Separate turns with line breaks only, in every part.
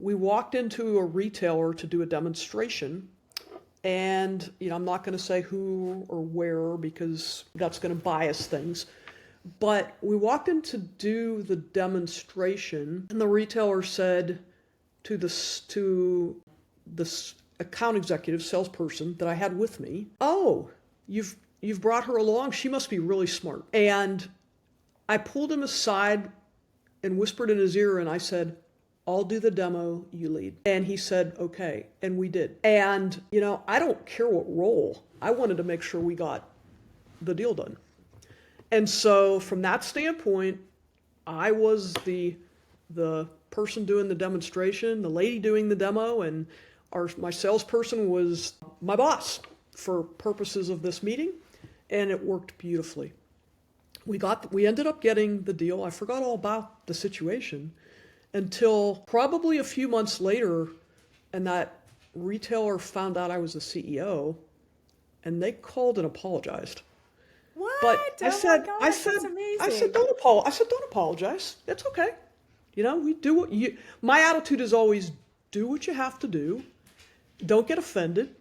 we walked into a retailer to do a demonstration, and I'm not going to say who or where because that's going to bias things. But we walked in to do the demonstration, and the retailer said to this account executive, salesperson that I had with me, "Oh, you've brought her along. She must be really smart." And I pulled him aside and whispered in his ear, and I said, "I'll do the demo, you lead." And he said, "Okay." And we did. And, I don't care what role. I wanted to make sure we got the deal done. And so from that standpoint, I was the person doing the demonstration, the lady doing the demo, and my salesperson was my boss for purposes of this meeting, and it worked beautifully. We ended up getting the deal. I forgot all about the situation until probably a few months later, and that retailer found out I was the CEO, and they called and apologized.
What?
But
Oh my gosh, that's amazing.
I said, don't apologize. It's okay. We do what my attitude is always do what you have to do. Don't get offended.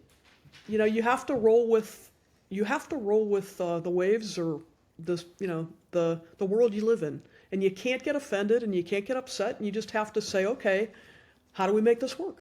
You have to roll with the waves or the world you live in. And you can't get offended and you can't get upset, and you just have to say, okay, how do we make this work?